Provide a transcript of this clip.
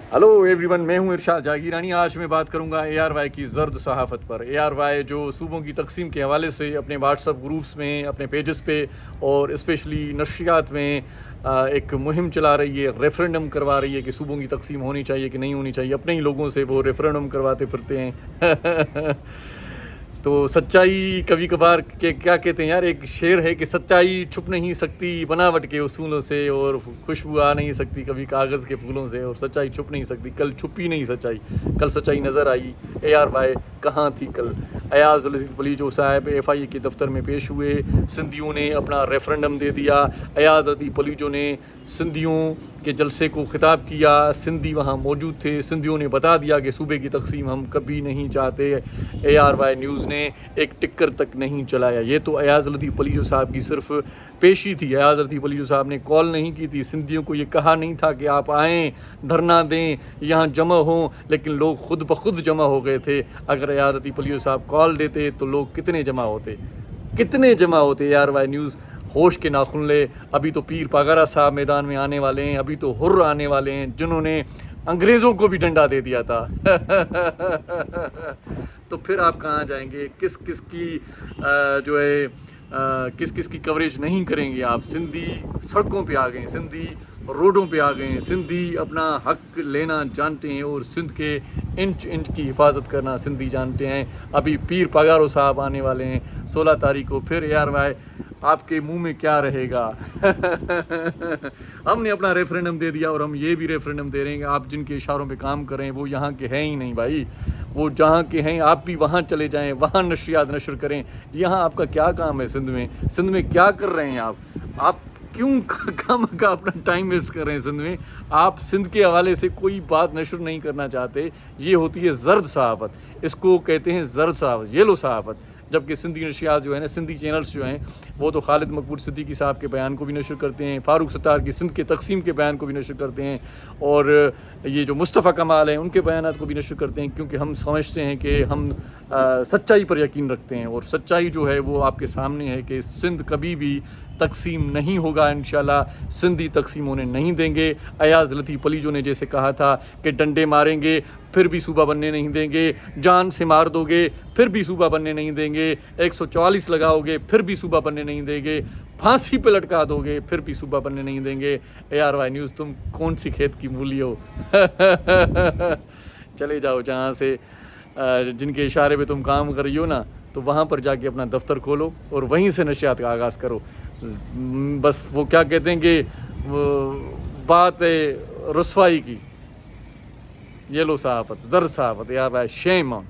Hello everyone, मैं हूं इरशाद जागीरानी। आज मैं बात करूंगा ARY की ज़र्द सहाफ़त पर। ARY जो सूबों की तकसीम के हवाले से अपने व्हाट्सअप ग्रुप्स में, अपने पेजेस पे और स्पेशली नशरियात में एक मुहिम चला रही है, रेफरेंडम करवा रही है कि सूबों की तकसीम होनी चाहिए कि नहीं होनी चाहिए। अपने ही लोगों से वो रेफरेंडम करवाते फिरते हैं। तो सच्चाई कभी कभार के क्या कहते हैं यार, एक शेर है कि सच्चाई छुप नहीं सकती बनावट के उसूलों से, और खुशबू आ नहीं सकती कभी कागज़ के फूलों से, और सच्चाई छुप नहीं सकती। कल छुपी नहीं सच्चाई, कल सच्चाई नज़र आई। ARY कहाँ थी कल? अयाज लतीफ़ पलीजो साहब FIA के दफ्तर में पेश हुए, सिंधियों ने अपना रेफरेंडम दे दिया। अयाज लतीफ़ पलीजो ने सिंधियों के जलसे को ख़िताब किया, सिंधी वहाँ मौजूद थे। सिंधियों ने बता दिया कि सूबे की तकसीम हम कभी नहीं चाहते। ARY न्यूज़ ने एक टिक्कर तक नहीं चलाया। ये तो अयाज लतीफ़ पलीजो साहब की सिर्फ पेशी थी। अयाज लतीफ़ पलीजो साहब ने कॉल नहीं की थी, सिंधियों को ये कहा नहीं था कि आप आएँ, धरना दें, यहाँ जमा हों, लेकिन लोग खुद ब खुद जमा हो गए थे। अगर अयाज लतीफ़ पलीजो साहब कॉल देते तो लोग कितने जमा होते, कितने जमा होते। ARY न्यूज़ होश के नाखुन ले। अभी तो पीर पागारा साहब मैदान में आने वाले हैं, अभी तो हुर्र आने वाले हैं, जिन्होंने अंग्रेज़ों को भी डंडा दे दिया था। तो फिर आप कहाँ जाएंगे? किस किस की जो है किस किस की कवरेज नहीं करेंगे आप? सिंधी सड़कों पे आ गए, सिंधी रोडों पे आ गए, सिंधी अपना हक लेना जानते हैं, और सिंध के इंच इंच की हिफाजत करना सिंधी जानते हैं। अभी पीर पगारो साहब आने वाले हैं 16 तारीख को। फिर ARY आपके मुंह में क्या रहेगा? हमने अपना रेफरेंडम दे दिया, और हम ये भी रेफरेंडम दे रहे हैं कि आप जिनके इशारों पे काम कर रहे हैं वो यहाँ के हैं ही नहीं भाई। वो जहाँ के हैं आप भी वहाँ चले जाएं, वहाँ नशरियात नशर करें। यहाँ आपका क्या काम है? सिंध में क्या कर रहे हैं आप क्यों काम का अपना टाइम वेस्ट कर रहे हैं? सिंध में आप सिंध के हवाले से कोई बात नशर नहीं करना चाहते। ये होती है ज़र्द सहाफ़त, इसको कहते हैं ज़र्द सहाफ़त, येलो सहाफ़त। जबकि सिंधी नशियात जो है ना, सिंधी चैनल्स जो हैं, वो तो खालिद मकबूल सिद्दीकी साहब के बयान को भी नशर करते हैं, फ़ारूक सत्तार की सिंध के तकसीम के बयान को भी नशर करते हैं, और ये जो मुस्तफ़ा कमाल हैं उनके बयानात को भी नशर करते हैं, क्योंकि हम समझते हैं कि हम सच्चाई पर यकीन रखते हैं। और सच्चाई जो है वो आपके सामने है कि सिंध कभी भी तकसीम नहीं होगा। इंशाल्लाह सिंधी तकसीम होने नहीं देंगे। अयाज लतीफ़ पलीजो ने जैसे कहा था कि डंडे मारेंगे फिर भी सूबा बनने नहीं देंगे, जान से मार दोगे फिर भी सूबा बनने नहीं देंगे, 144 लगाओगे फिर भी सूबा बनने नहीं देंगे, फांसी पे लटका दोगे फिर भी सूबा बनने नहीं देंगे। ARY न्यूज़, तुम कौन सी खेत की मूली हो? चले जाओ जहाँ से जिनके इशारे पे तुम काम कर रही हो ना, तो वहाँ पर जाके अपना दफ्तर खोलो और वहीं से नशियात का आगाज़ करो। बस वो क्या कहते हैं कि बात है रुसवाई की। येलो सहाफ़त, ज़र्द सहाफ़त, ARY शेम ऑन।